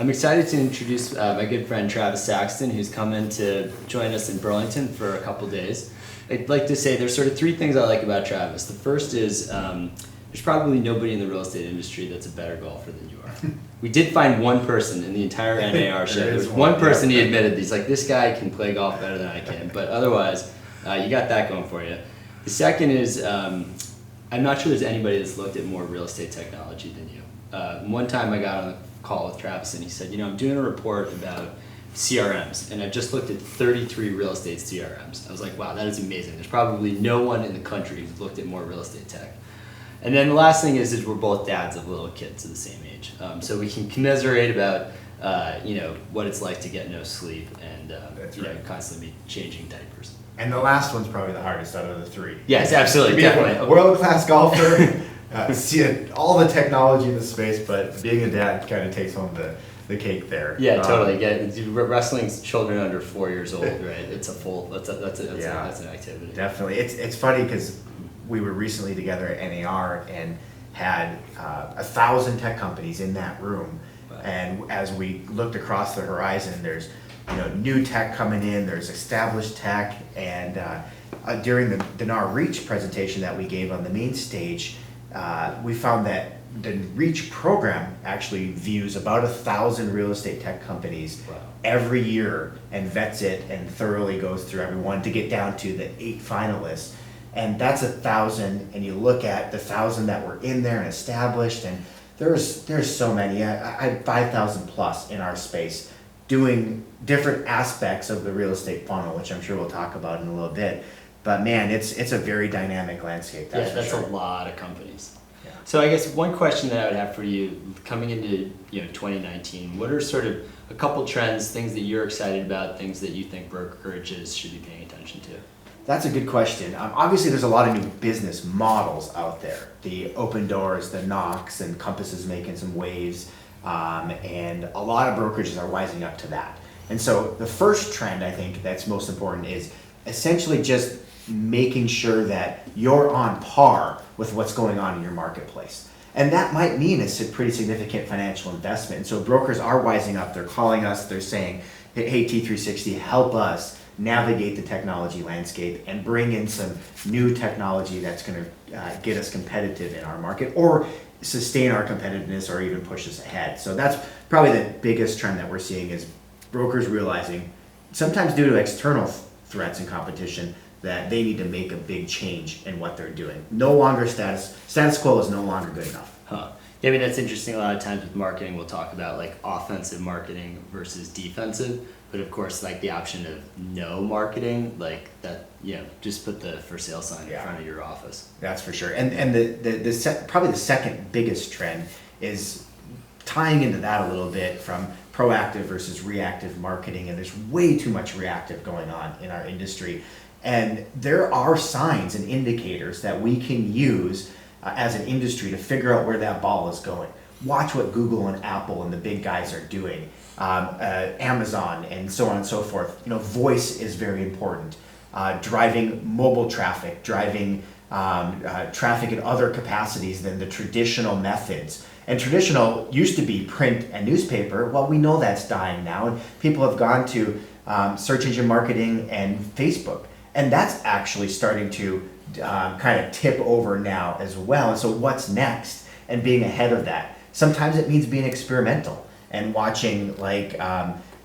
I'm excited to introduce my good friend Travis Saxton, who's come in to join us in Burlington for a couple days. I'd like to say there's sort of three things I like about Travis. The first is there's probably nobody in the real estate industry that's a better golfer than you are. We did find one person in the entire NAR show. There's one person he admitted, he's like, this guy can play golf better than I can. But otherwise, you got that going for you. The second is I'm not sure there's anybody that's looked at more real estate technology than you. One time I got on a call with Travis and he said, I'm doing a report about CRMs and I've just looked at 33 real estate CRMs. I was like, wow, that is amazing. There's probably no one in the country who's looked at more real estate tech. And then the last thing is we're both dads of little kids of the same age. So we can commiserate about what it's like to get no sleep and constantly be changing diapers. And the last one's probably the hardest out of the three. Yes, absolutely, definitely. World-class golfer, see all the technology in the space, but being a dad kind of takes home the cake there. Yeah, totally. Wrestling's children under 4 years old, right? It's a full. That's an activity. Definitely, it's funny because we were recently together at NAR and had 1,000 tech companies in that room, wow. And as we looked across the horizon, there's new tech coming in, there's established tech, and during the NAR Reach presentation that we gave on the main stage, we found that the Reach program actually views about 1,000 real estate tech companies wow. every year and vets it and thoroughly goes through everyone to get down to the 8 finalists. And that's 1,000, and you look at the 1,000 that were in there and established, and there's so many. I had 5,000 plus in our space doing different aspects of the real estate funnel, which I'm sure we'll talk about in a little bit. But man, it's a very dynamic landscape. That's sure. A lot of companies. Yeah. So I guess one question that I would have for you coming into 2019, what are sort of a couple trends, things that you're excited about, things that you think brokerages should be paying attention to? That's a good question. Obviously, there's a lot of new business models out there. The Open Doors, the Knox, and Compass is making some waves, and a lot of brokerages are wising up to that. And so the first trend I think that's most important is essentially just making sure that you're on par with what's going on in your marketplace. And that might mean it's a pretty significant financial investment. And so brokers are wising up. They're calling us. They're saying, hey, T360, help us navigate the technology landscape and bring in some new technology that's going to get us competitive in our market or sustain our competitiveness or even push us ahead. So that's probably the biggest trend that we're seeing is brokers realizing, sometimes due to external threats and competition, that they need to make a big change in what they're doing. No longer status quo is no longer good enough. Huh. Yeah, I mean, that's interesting. A lot of times with marketing, we'll talk about like offensive marketing versus defensive. But of course, like the option of no marketing, like that, just put the for sale sign in front of your office. That's for sure. And probably the second biggest trend is tying into that a little bit from proactive versus reactive marketing. And there's way too much reactive going on in our industry. And there are signs and indicators that we can use as an industry to figure out where that ball is going. Watch what Google and Apple and the big guys are doing. Amazon and so on and so forth. Voice is very important. Driving mobile traffic, driving traffic in other capacities than the traditional methods. And traditional used to be print and newspaper. Well, we know that's dying now, and people have gone to search engine marketing and Facebook. And that's actually starting to kind of tip over now as well. And so what's next? And being ahead of that. Sometimes it means being experimental and watching like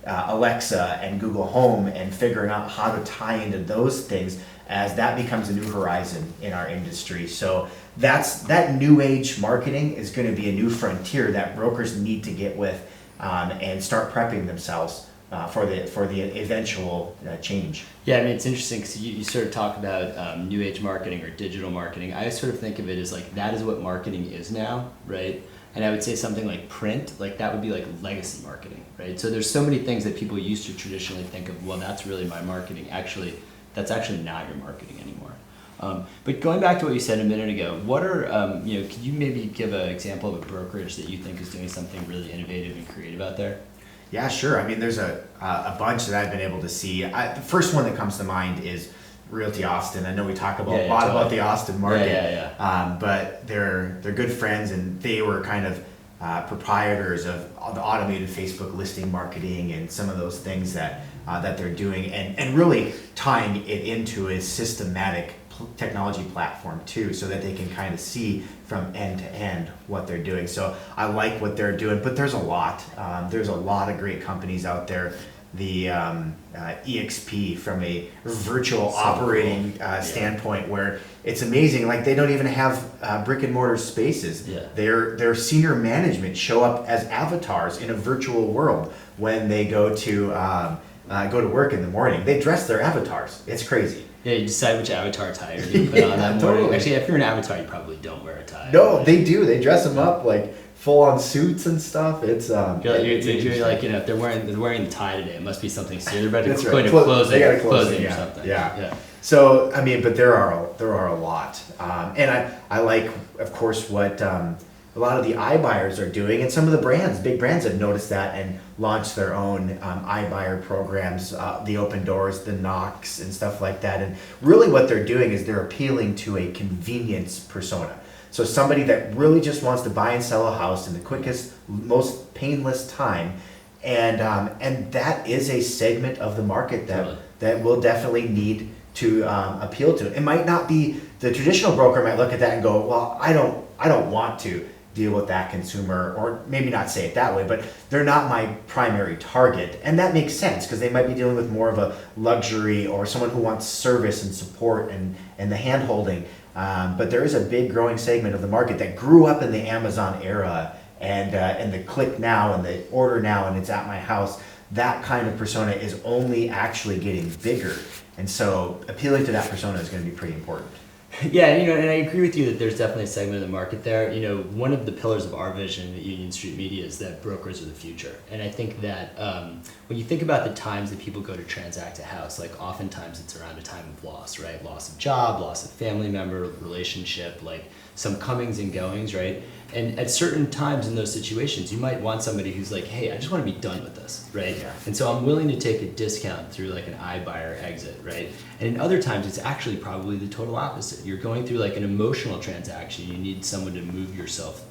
Alexa and Google Home and figuring out how to tie into those things as that becomes a new horizon in our industry. So that new age marketing is going to be a new frontier that brokers need to get with and start prepping themselves for the eventual change. Yeah, I mean, it's interesting because you sort of talk about new age marketing or digital marketing. I sort of think of it as like that is what marketing is now, right? And I would say something like print, like that would be like legacy marketing, right? So there's so many things that people used to traditionally think of, well, that's really my marketing. Actually, that's actually not your marketing anymore. But going back to what you said a minute ago, what are, could you maybe give an example of a brokerage that you think is doing something really innovative and creative out there? Yeah, sure. I mean, there's a bunch that I've been able to see. The first one that comes to mind is Realty Austin. I know we talk about a lot about the Austin market, but they're good friends, and they were kind of proprietors of the automated Facebook listing marketing and some of those things that they're doing, and really tying it into a systematic technology platform too, so that they can kind of see from end to end what they're doing. So I like what they're doing, but there's a lot. There's a lot of great companies out there. The EXP from a virtual operating standpoint, where it's amazing. Like, they don't even have brick and mortar spaces. Yeah. Their senior management show up as avatars in a virtual world when they go to work in the morning. They dress their avatars. It's crazy. Yeah, you decide which avatar tie you're going to put on that morning. Totally. Actually, if you're an avatar, you probably don't wear a tie. No, they do. They dress them up like full on suits and stuff. It's you're like, if they're wearing the tie today, it must be something serious. They're about to That's go right. into closing, They got a closing or yeah. something. Yeah. So I mean, but there are a lot, and I like, of course, what a lot of the iBuyers are doing, and some of the big brands have noticed that and launched their own iBuyer programs, the Open Doors, the Knox, and stuff like that. And really, what they're doing is they're appealing to a convenience persona. So somebody that really just wants to buy and sell a house in the quickest, most painless time, and that is a segment of the market that will definitely need to appeal to it. It might not be the traditional broker might look at that and go, well, I don't want to deal with that consumer, or maybe not say it that way, but they're not my primary target. And that makes sense, because they might be dealing with more of a luxury or someone who wants service and support and the hand holding. But there is a big growing segment of the market that grew up in the Amazon era and the click now and the order now and it's at my house. That kind of persona is only actually getting bigger. And so appealing to that persona is going to be pretty important. Yeah, and I agree with you that there's definitely a segment of the market there. One of the pillars of our vision at Union Street Media is that brokers are the future. And I think that when you think about the times that people go to transact a house, like oftentimes it's around a time of loss, right? Loss of job, loss of family member, relationship, like some comings and goings, right? And at certain times in those situations, you might want somebody who's like, hey, I just want to be done with this, right? Yeah. And so I'm willing to take a discount through like an iBuyer exit, right? And in other times, it's actually probably the total opposite. You're going through like an emotional transaction. You need someone to move yourself,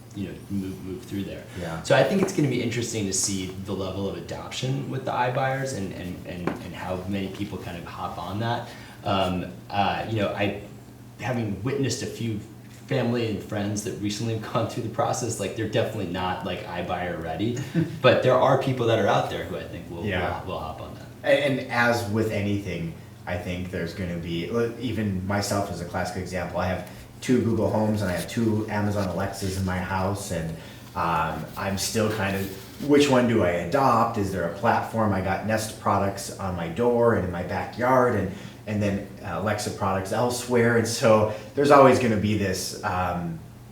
move through there. Yeah. So I think it's going to be interesting to see the level of adoption with the iBuyers and how many people kind of hop on that. I, having witnessed a few family and friends that recently have gone through the process, like they're definitely not like iBuyer ready, but there are people that are out there who I think will hop on that. And as with anything, I think there's going to be, even myself as a classic example, I have 2 Google Homes and I have 2 Amazon Alexas in my house, and I'm still kind of, which one do I adopt? Is there a platform? I got Nest products on my door and in my backyard, and then Alexa products elsewhere, and so there's always going to be this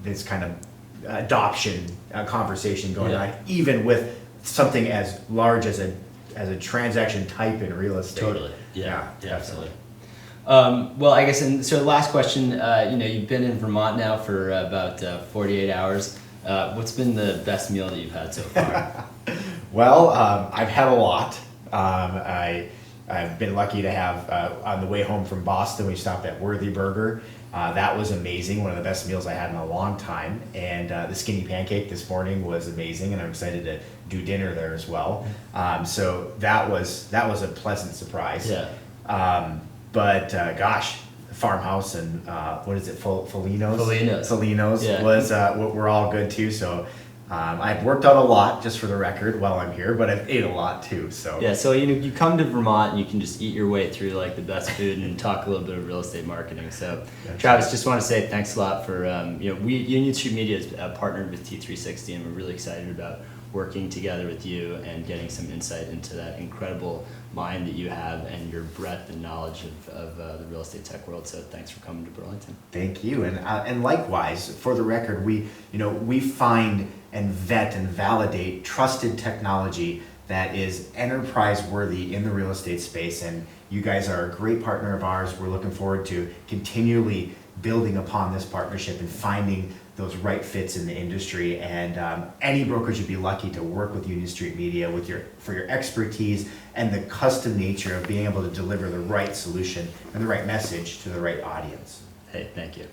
this kind of adoption conversation going on, even with something as large as a transaction type in real estate. Totally, yeah, absolutely. Definitely. Well, I guess, and so last question, you've been in Vermont now for about 48 hours. What's been the best meal that you've had so far? Well, I've had a lot. I've been lucky to have, on the way home from Boston, we stopped at Worthy Burger. That was amazing, one of the best meals I had in a long time. And the skinny pancake this morning was amazing, and I'm excited to do dinner there as well. So that was a pleasant surprise. Yeah. But gosh, Farmhouse and what is it, Felino's? Felino's yeah. Was we're all good too. So I've worked out a lot, just for the record, while I'm here, but I've ate a lot too. So yeah, so you come to Vermont and you can just eat your way through like the best food and talk a little bit of real estate marketing. So Travis, just want to say thanks a lot for Union Street Media is partnered with T360, and we're really excited about working together with you and getting some insight into that incredible mind that you have and your breadth and knowledge of the real estate tech world. So thanks for coming to Burlington. Thank you, and likewise, for the record, we find and vet and validate trusted technology that is enterprise worthy in the real estate space, and you guys are a great partner of ours. We're looking forward to continually building upon this partnership and finding those right fits in the industry, and any brokerage would be lucky to work with Union Street Media for your expertise and the custom nature of being able to deliver the right solution and the right message to the right audience. Hey, thank you.